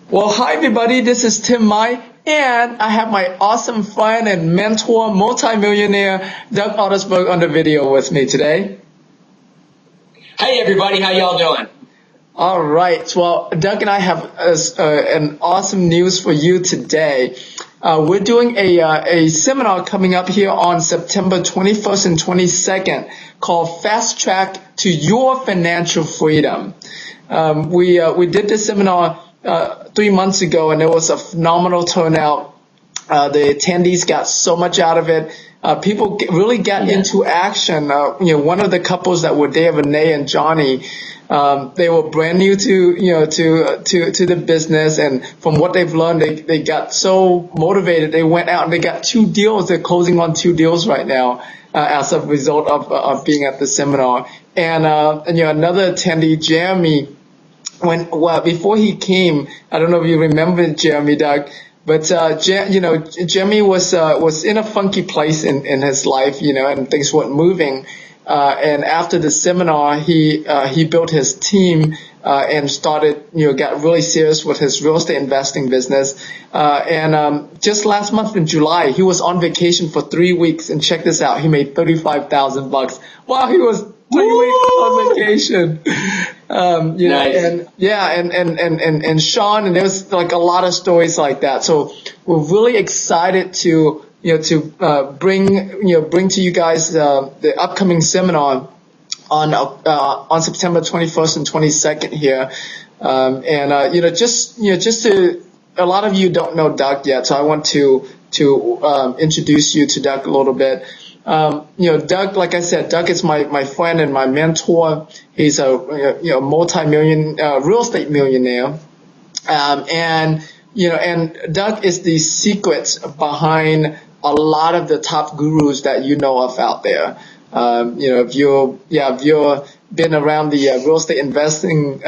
Well, hi everybody, this is Tim Mai, and I have my awesome friend and mentor, multimillionaire Doug Ottersberg on the video with me today. Hey everybody, how y'all doing? All right, well, Doug and I have an awesome news for you today. We're doing a seminar coming up here on September 21st and 22nd called Fast Track to Your Financial Freedom. We did this seminar 3 months ago, and it was a phenomenal turnout. The attendees got so much out of it. People really got into action. One of the couples that were there, Renee and Johnny, they were brand new to the business, and from what they've learned, they got so motivated. They went out and they got 2 deals. They're closing on 2 deals right now as a result of being at the seminar. And another attendee, Jeremy, before he came, I don't know if you remember Jeremy, Doug, but Jeremy was in a funky place in his life, and things weren't moving. And after the seminar, he built his team and started, got really serious with his real estate investing business. And just last month in July, he was on vacation for 3 weeks, and check this out, he made $35,000 while he was 3 weeks on vacation. Nice. And Sean, and there's like a lot of stories like that. So we're really excited to bring to you guys the upcoming seminar on September 21st and 22nd here. Just to, a lot of you don't know Doug yet, so I want to introduce you to Doug a little bit. Doug, like I said, Doug is my friend and my mentor. He's a multi-million real estate millionaire, and Doug is the secret behind a lot of the top gurus that you know of out there. If you've been around the real estate investing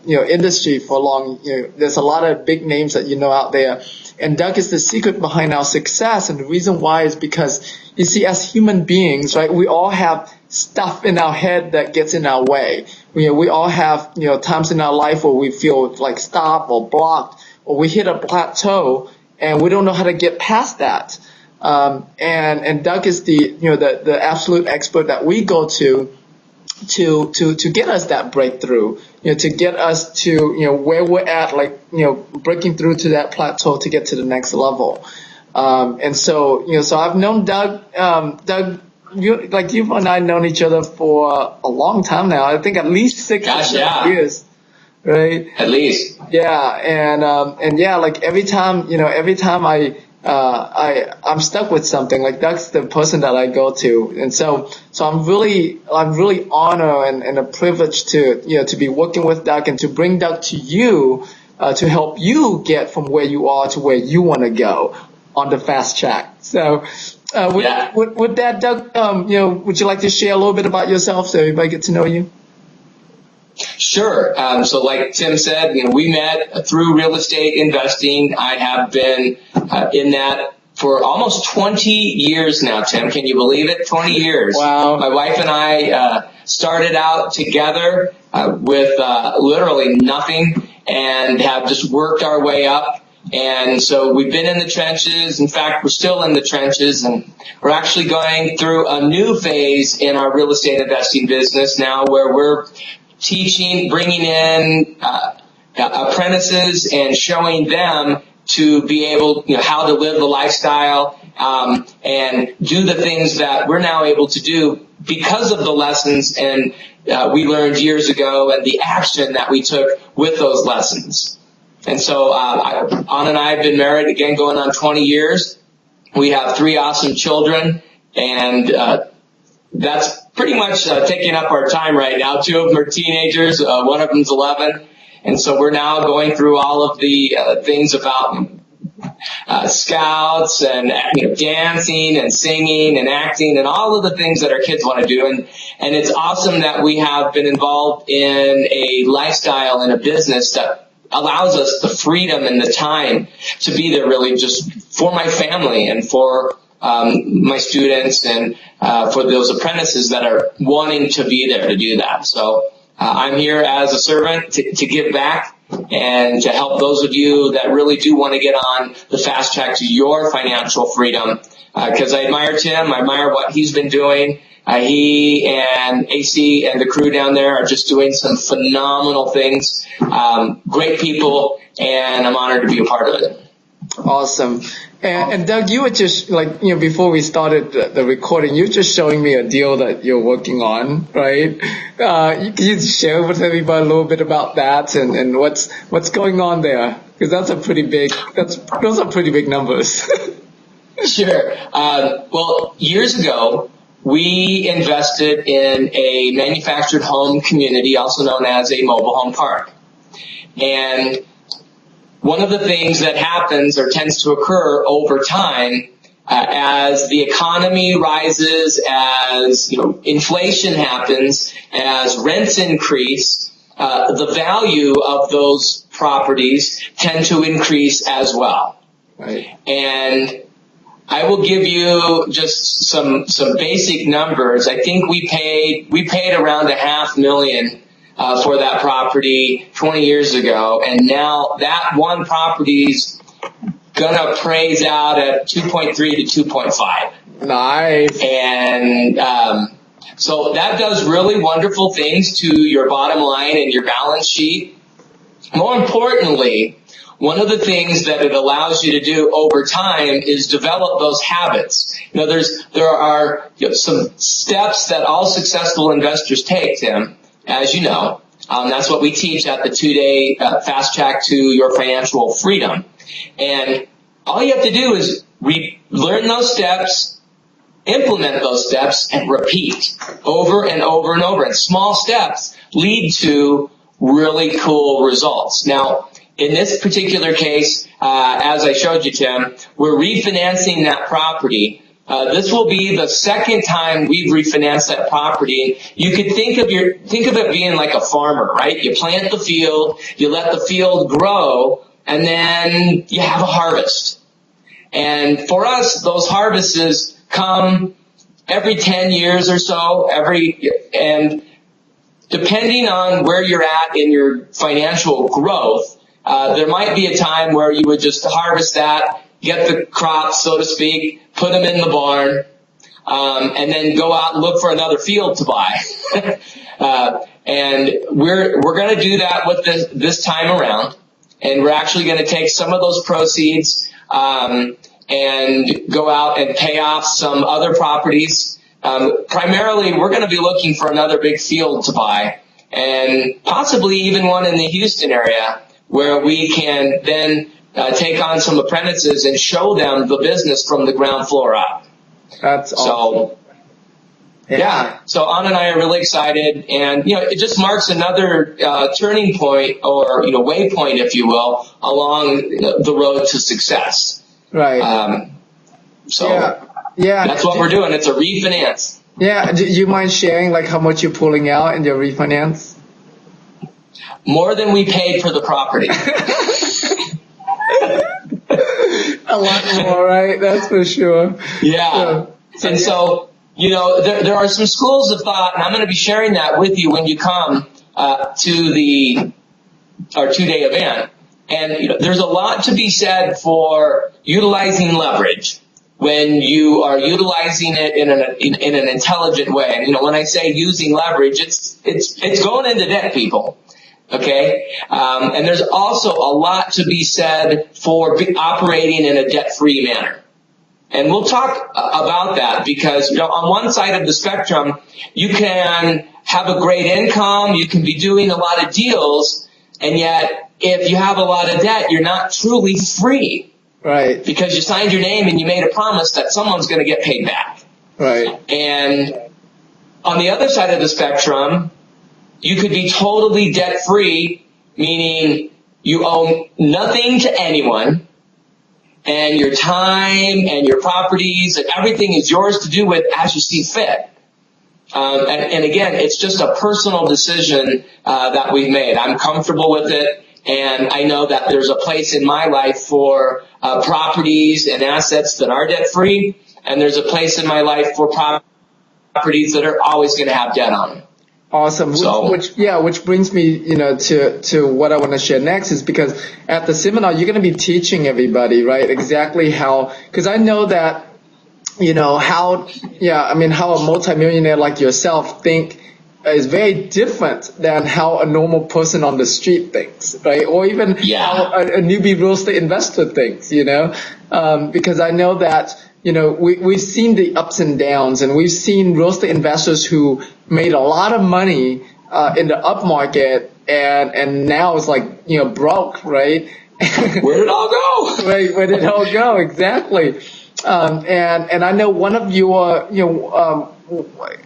industry for long, there's a lot of big names that you know out there. And Doug is the secret behind our success, and the reason why is because, you see, as human beings, right, we all have stuff in our head that gets in our way. We all have, times in our life where we feel like stopped or blocked, or we hit a plateau and we don't know how to get past that. And Doug is the absolute expert that we go to get us that breakthrough, to get us to, where we're at, like, breaking through to that plateau to get to the next level. And so I've known Doug, you and I known each other for a long time now. I think at least 6 years, right? At least. Yeah. And like every time I'm stuck with something, like Doug's the person that I go to, and so I'm really honored and a privilege to be working with Doug and to bring Doug to you to help you get from where you are to where you want to go on the fast track. So with that, Doug, would you like to share a little bit about yourself so everybody get to know you? Sure. So like Tim said, we met through real estate investing. I have been in that for almost 20 years now, Tim. Can you believe it? 20 years. Wow. My wife and I started out together with literally nothing and have just worked our way up. And so we've been in the trenches. In fact, we're still in the trenches, and we're actually going through a new phase in our real estate investing business now, where we're teaching, bringing in apprentices and showing them to be able, how to live the lifestyle and do the things that we're now able to do because of the lessons and we learned years ago and the action that we took with those lessons. And so Anna and I have been married, again, going on 20 years. We have 3 awesome children, and that's pretty much taking up our time right now. 2 of them are teenagers. One of them's 11. And so we're now going through all of the things about scouts and dancing and singing and acting and all of the things that our kids want to do. And it's awesome that we have been involved in a lifestyle and a business that allows us the freedom and the time to be there really just for my family and for my students and for those apprentices that are wanting to be there to do that. So I'm here as a servant to give back and to help those of you that really do want to get on the fast track to your financial freedom. Because I admire Tim. I admire what he's been doing. He and AC and the crew down there are just doing some phenomenal things. Great people, and I'm honored to be a part of it. Awesome. And Doug, you were just before we started the recording, you were just showing me a deal that you're working on, right? Can you share with everybody a little bit about that and what's going on there? Because those are pretty big numbers. Sure. Well, years ago, we invested in a manufactured home community, also known as a mobile home park. And one of the things that happens or tends to occur over time, as the economy rises, as inflation happens, as rents increase, the value of those properties tend to increase as well. Right. And I will give you just some basic numbers. I think we paid around $500,000 for that property 20 years ago, and now that one property's gonna appraise out at 2.3 to 2.5. Nice. And so that does really wonderful things to your bottom line and your balance sheet. More importantly, one of the things that it allows you to do over time is develop those habits. There are some steps that all successful investors take, Tim, as you know. That's what we teach at the 2-day fast track to your financial freedom. And all you have to do is learn those steps, implement those steps, and repeat over and over and over. And small steps lead to really cool results. Now, in this particular case, as I showed you, Tim, we're refinancing that property. This will be the second time we've refinanced that property. You could think of it being like a farmer, right? You plant the field, you let the field grow, and then you have a harvest. And for us, those harvests come every 10 years or so, and depending on where you're at in your financial growth, there might be a time where you would just harvest that, get the crops, so to speak, put them in the barn, and then go out and look for another field to buy. And we're going to do that with this time around, and we're actually going to take some of those proceeds and go out and pay off some other properties. Primarily, we're going to be looking for another big field to buy, and possibly even one in the Houston area, where we can then take on some apprentices and show them the business from the ground floor up. That's awesome. Yeah. So Anna and I are really excited, and it just marks another turning point, or waypoint, if you will, along the road to success. Right. Yeah. That's what we're doing. It's a refinance. Yeah. Do you mind sharing how much you're pulling out in your refinance? More than we paid for the property. A lot more, right? That's for sure. Yeah. And so, there are some schools of thought, and I'm going to be sharing that with you when you come to our 2-day event. And there's a lot to be said for utilizing leverage when you are utilizing it in an intelligent way. And when I say using leverage, it's going into debt, people. Okay? And there's also a lot to be said for operating in a debt-free manner. And we'll talk about that because, on one side of the spectrum, you can have a great income, you can be doing a lot of deals, and yet if you have a lot of debt, you're not truly free. Right. Because you signed your name and you made a promise that someone's going to get paid back. Right. And on the other side of the spectrum, you could be totally debt-free, meaning you owe nothing to anyone, and your time and your properties and everything is yours to do with as you see fit. And again, it's just a personal decision that we've made. I'm comfortable with it, and I know that there's a place in my life for properties and assets that are debt-free, and there's a place in my life for properties that are always going to have debt on them. Awesome. So, Which brings me, to what I want to share next is because at the seminar, you're going to be teaching everybody, right? Exactly how, because I know that, how a multimillionaire like yourself think is very different than how a normal person on the street thinks, right? Or even how a newbie real estate investor thinks, because I know that, we've seen the ups and downs, and we've seen real estate investors who made a lot of money in the up market, and now it's like, broke, right? where did it all go? Right, where did it all go? Exactly. And I know one of your,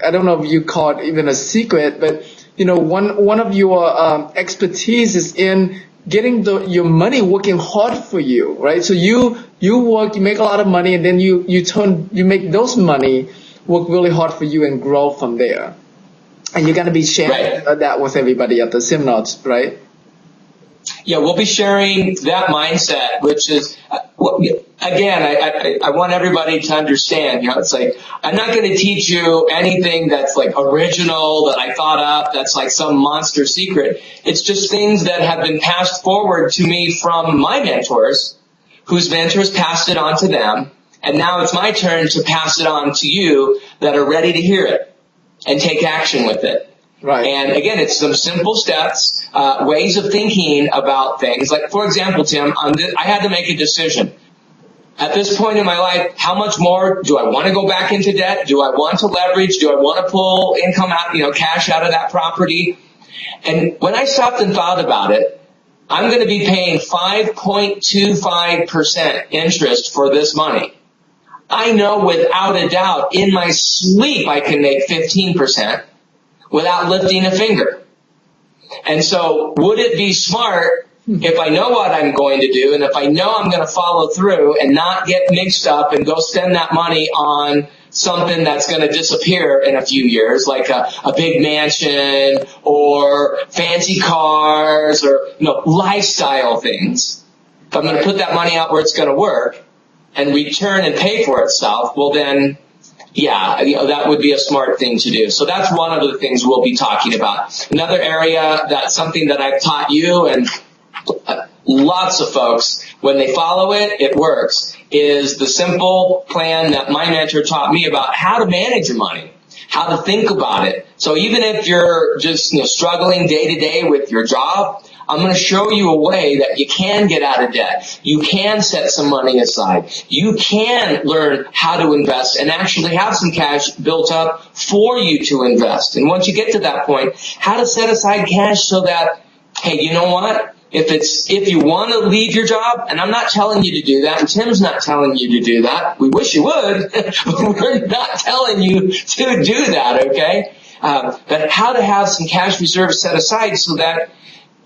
I don't know if you call it even a secret, but one of your expertise is in getting your money working hard for you, right? So you work, you make a lot of money, and then you make those money work really hard for you and grow from there. And you're going to be sharing that with everybody at the seminars, right? Yeah, we'll be sharing that mindset, which is, again, I want everybody to understand, it's like, I'm not going to teach you anything that's like original that I thought up, that's like some monster secret. It's just things that have been passed forward to me from my mentors, whose mentors passed it on to them. And now it's my turn to pass it on to you that are ready to hear it and take action with it. Right. And again, it's some simple steps, ways of thinking about things. Like, for example, Tim, I had to make a decision. At this point in my life, how much more do I want to go back into debt? Do I want to leverage? Do I want to pull income out, cash out of that property? And when I stopped and thought about it, I'm going to be paying 5.25% interest for this money. I know without a doubt in my sleep I can make 15%. Without lifting a finger. And so would it be smart if I know what I'm going to do, and if I know I'm going to follow through and not get mixed up and go spend that money on something that's going to disappear in a few years, like a big mansion or fancy cars or lifestyle things. If I'm going to put that money out where it's going to work and return and pay for itself, well then, that would be a smart thing to do. So that's one of the things we'll be talking about. Another area that's something that I've taught you and lots of folks, when they follow it, it works, is the simple plan that my mentor taught me about how to manage your money, how to think about it. So even if you're just struggling day to day with your job, I'm going to show you a way that you can get out of debt. You can set some money aside. You can learn how to invest and actually have some cash built up for you to invest. And once you get to that point, how to set aside cash so that, hey, you know what? If you want to leave your job, and I'm not telling you to do that, and Tim's not telling you to do that. We wish you would, but we're not telling you to do that, okay? But how to have some cash reserves set aside so that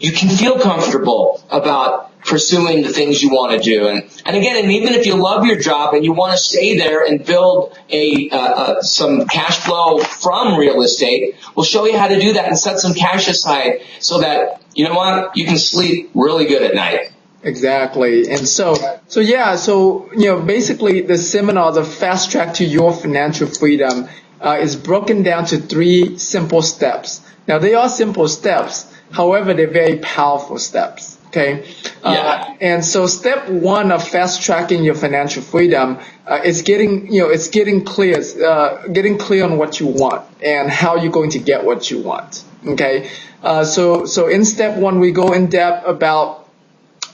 you can feel comfortable about pursuing the things you want to do. And again, and even if you love your job and you want to stay there and build some cash flow from real estate, we'll show you how to do that and set some cash aside so that, you know what, you can sleep really good at night. Exactly. And basically the seminar, the fast track to your financial freedom, is broken down to 3 simple steps. Now, they are simple steps. However, they're very powerful steps. Okay. And so step 1 of fast tracking your financial freedom, is getting clear on what you want and how you're going to get what you want. Okay. So in step 1, we go in depth about,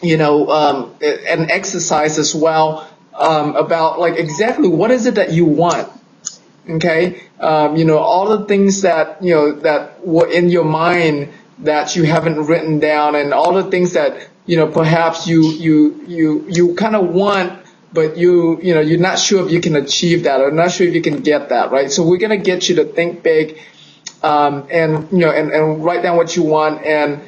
an exercise as well, about like exactly what is it that you want. Okay. All the things that, that were in your mind that you haven't written down, and all the things that, perhaps you kind of want, but you're not sure if you can achieve that or not sure if you can get that, right? So we're going to get you to think big, and write down what you want. And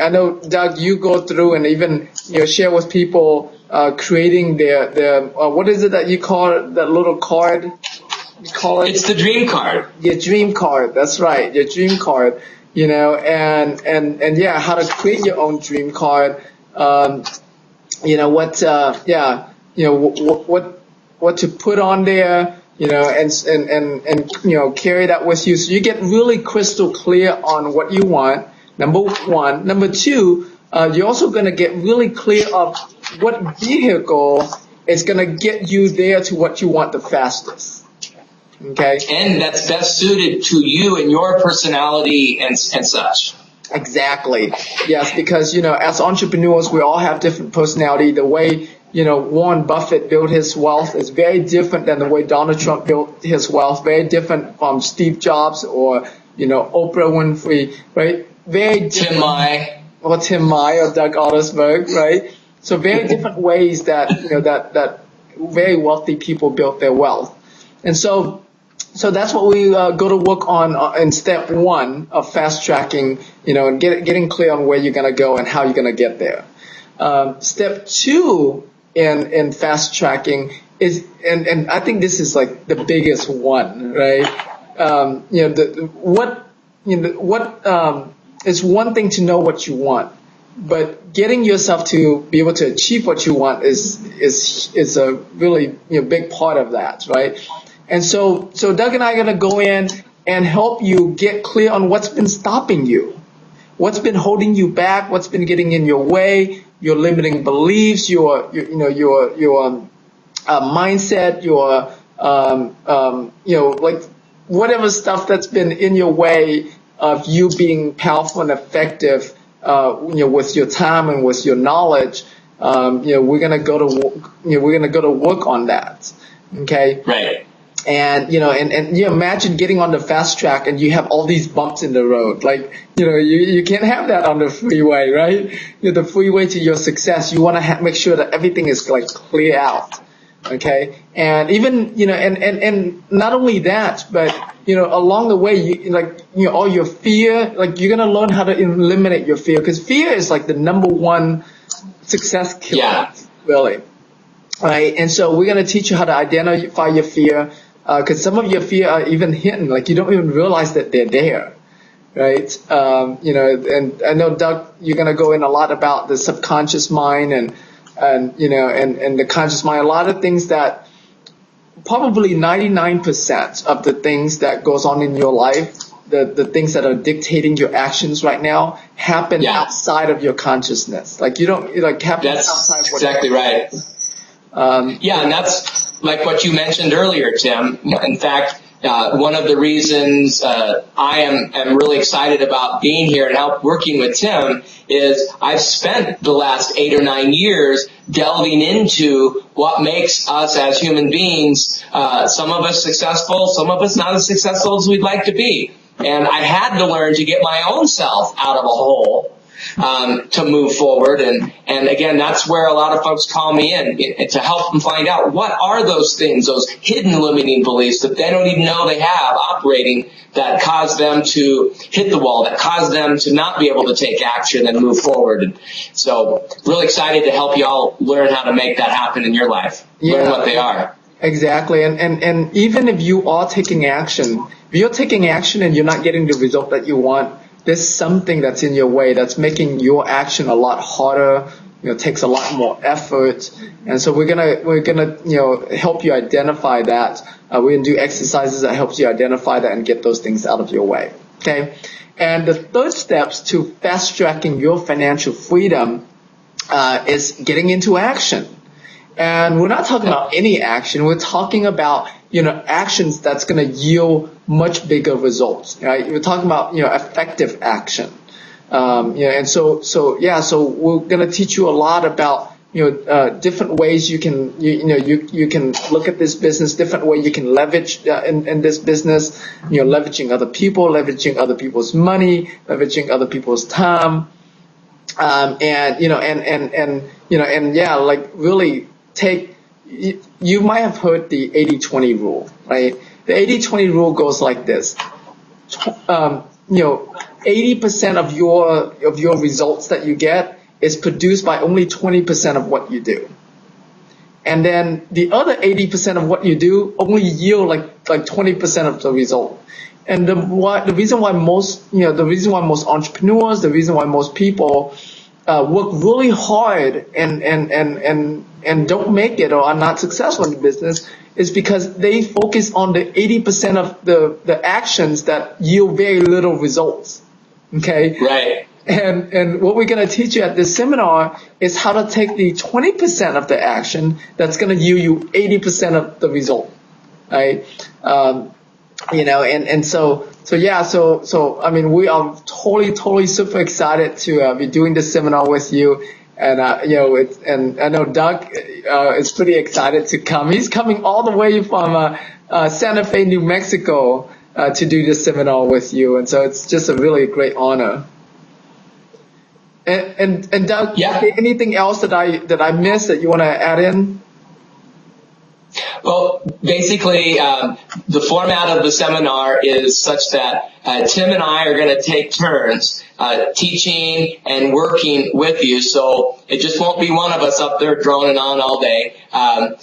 I know, Doug, you go through and even, share with people, creating their what is it that you call it, that little card? You call it? It's the dream card. Your dream card. That's right. Your dream card. How to create your own dream card. What to put on there, and carry that with you. So you get really crystal clear on what you want. Number one. Number two, you're also going to get really clear of what vehicle is going to get you there to what you want the fastest. Okay. And that's best suited to you and your personality and such. Exactly. Yes, because, as entrepreneurs, we all have different personality. The way, Warren Buffett built his wealth is very different than the way Donald Trump built his wealth, very different from Steve Jobs or, Oprah Winfrey, right? Very different. Tim Mai or Doug Ottersberg, right? So very different ways that, that very wealthy people built their wealth. And so that's what we go to work on in step one of fast tracking, and getting clear on where you're going to go and how you're going to get there. Step two in fast tracking is, and I think this is like the biggest one, right? It's one thing to know what you want, but getting yourself to be able to achieve what you want is a really big part of that, right? And so Doug and I are going to go in and help you get clear on what's been stopping you, what's been holding you back, what's been getting in your way, your limiting beliefs, your mindset, like whatever stuff that's been in your way of you being powerful and effective, with your time and with your knowledge. We're going to go to work on that. Okay. Right. And, and you imagine getting on the fast track and you have all these bumps in the road. Like, you can't have that on the freeway, right? The freeway to your success, you want to make sure that everything is like clear out. Okay. And even, and not only that, but, along the way, all your fear, like you're going to learn how to eliminate your fear, because fear is like the number one success killer, really. Right. And so we're going to teach you how to identify your fear. Because some of your fear are even hidden, like you don't even realize that they're there, right? And I know, Doug, you're going to go in a lot about the subconscious mind and the conscious mind. A lot of things that probably 99% of the things that goes on in your life, the things that are dictating your actions right now, happen outside of your consciousness. Like you don't happen outside. That's exactly right. And that's like what you mentioned earlier, Tim. In fact, one of the reasons I am really excited about being here and working with Tim is I've spent the last 8 or 9 years delving into what makes us as human beings, some of us successful, some of us not as successful as we'd like to be. And I had to learn to get my own self out of a hole to move forward. And again, that's where a lot of folks call me in to help them find out what are those things, those hidden limiting beliefs that they don't even know they have operating, that cause them to hit the wall, that cause them to not be able to take action and move forward. And so really excited to help you all learn how to make that happen in your life, learn what they are. Exactly. And even if you are taking action, if you're taking action and you're not getting the result that you want, there's something that's in your way that's making your action a lot harder. Takes a lot more effort. And so we're gonna help you identify that. We're gonna do exercises that helps you identify that and get those things out of your way. Okay. And the third steps to fast tracking your financial freedom is getting into action. And we're not talking about any action. We're talking about, actions that's going to yield much bigger results, right? We're talking about, effective action. And so we're going to teach you a lot about, different ways you can, you can look at this business, different way you can leverage in this business, leveraging other people, leveraging other people's money, leveraging other people's time. Really take, you might have heard the 80-20 rule, right? The 80-20 rule goes like this. 80% of your results that you get is produced by only 20% of what you do. And then the other 80% of what you do only yield like 20% of the result. And the reason why most entrepreneurs, the reason why most people work really hard and don't make it or are not successful in the business is because they focus on the 80% of the actions that yield very little results. Okay? Right. And what we're going to teach you at this seminar is how to take the 20% of the action that's going to yield you 80% of the result. Right? So I mean, we are totally super excited to be doing this seminar with you. And, and I know Doug is pretty excited to come. He's coming all the way from Santa Fe, New Mexico to do this seminar with you. And so it's just a really great honor. And Doug, yeah. Anything else that I missed that you want to add in? Well, basically, the format of the seminar is such that Tim and I are going to take turns teaching and working with you. So it just won't be one of us up there droning on all day.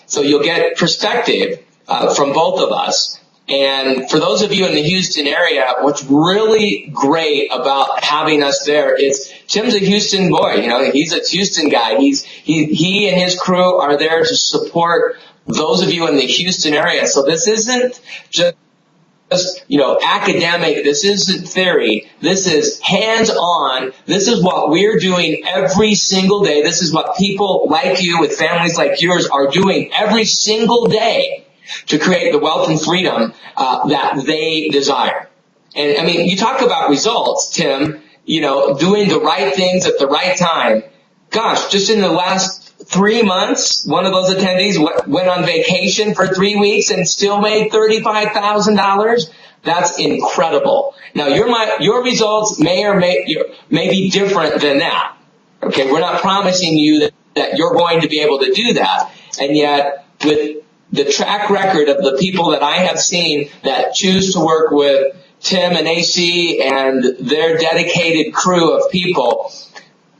So you'll get perspective from both of us. And for those of you in the Houston area, what's really great about having us there is Tim's a Houston boy. You know, he's a Houston guy. He and his crew are there to support those of you in the Houston area. So this isn't just, academic. This isn't theory. This is hands-on. This is what we're doing every single day. This is what people like you with families like yours are doing every single day to create the wealth and freedom that they desire. And I mean, you talk about results, Tim, doing the right things at the right time. Gosh, just in the last 3 months, one of those attendees went on vacation for 3 weeks and still made $35,000. That's incredible. Now, your results may be different than that. Okay, we're not promising you that you're going to be able to do that. And yet, with the track record of the people that I have seen that choose to work with Tim and AC and their dedicated crew of people,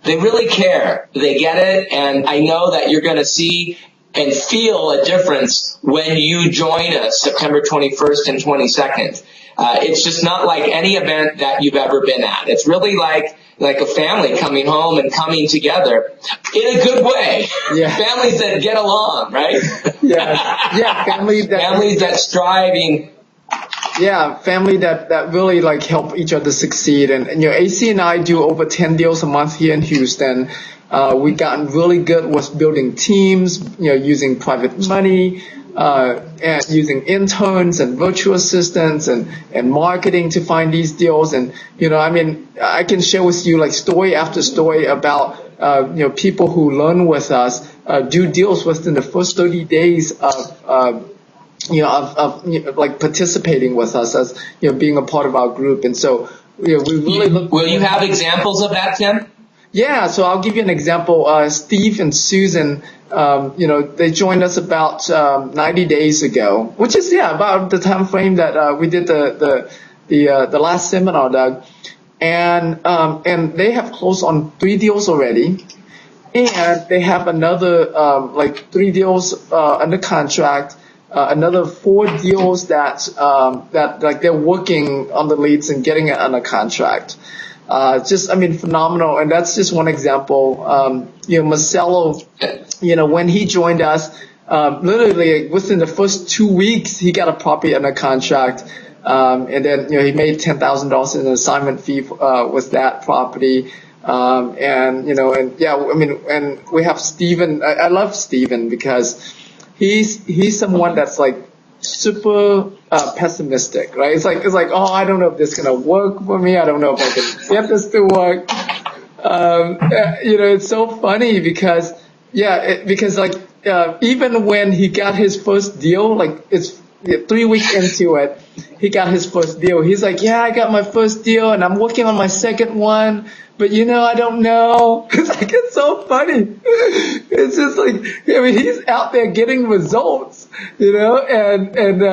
they really care. They get it, and I know that you're going to see and feel a difference when you join us September 21st and 22nd. It's just not like any event that you've ever been at. It's really like a family coming home and coming together in a good way. Yeah. Families that get along, right? Yeah, families that striving. Yeah, family that really help each other succeed. And AC and I do over 10 deals a month here in Houston. We've gotten really good with building teams, using private money, and using interns and virtual assistants and marketing to find these deals. And, I can share with you story after story about, people who learn with us, do deals within the first 30 days of participating with us as, being a part of our group. And so, we really look. Will you have examples of that, Tim? Yeah, so I'll give you an example. Steve and Susan, they joined us about 90 days ago, which is about the time frame that we did the last seminar, Doug. And they have closed on 3 deals already, and they have another 3 deals under contract. Another 4 deals that they're working on the leads and getting it under contract. Phenomenal. And that's just one example. Marcelo, when he joined us, literally within the first 2 weeks, he got a property under contract. And then, he made $10,000 in an assignment fee, with that property. And we have Steven. I love Steven because he's someone that's super pessimistic, right? It's like, oh, I don't know if this is gonna work for me. I don't know if I can get this to work. It's so funny because even when he got his first deal, it's 3 weeks into it, he got his first deal. He's like, yeah, I got my first deal and I'm working on my second one, but I don't know. It's so funny. It's just he's out there getting results, it's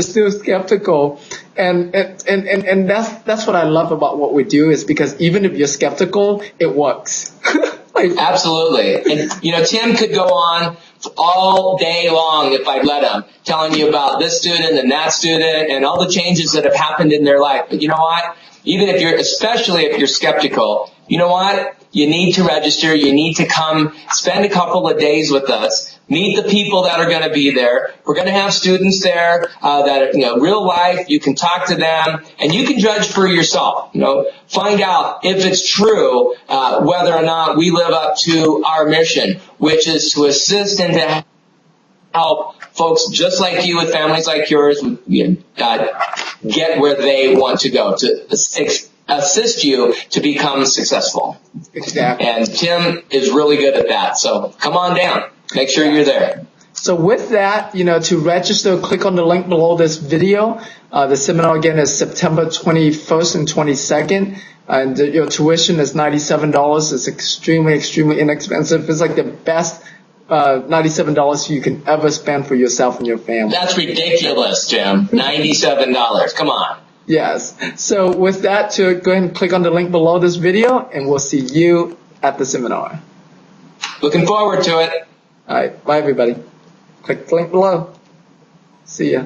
still skeptical. And that's what I love about what we do is because even if you're skeptical, it works. Absolutely. And, Tim could go on all day long if I'd let him, telling you about this student and that student and all the changes that have happened in their life. But you know what? Especially if you're skeptical, you know what? You need to register. You need to come spend a couple of days with us. Meet the people that are going to be there. We're going to have students there that are, real life. You can talk to them, and you can judge for yourself. Find out if it's true, whether or not we live up to our mission, which is to assist and to help folks just like you with families like yours get where they want to go, to assist you to become successful. Exactly. And Tim is really good at that. So come on down. Make sure you're there. So with that, to register, click on the link below this video. The seminar again is September 21st and 22nd. And your tuition is $97. It's extremely, extremely inexpensive. It's like the best $97 you can ever spend for yourself and your family. That's ridiculous, Jim. $97. Come on. Yes. So with that, go ahead and click on the link below this video, and we'll see you at the seminar. Looking forward to it. All right. Bye, everybody. Click the link below. See ya.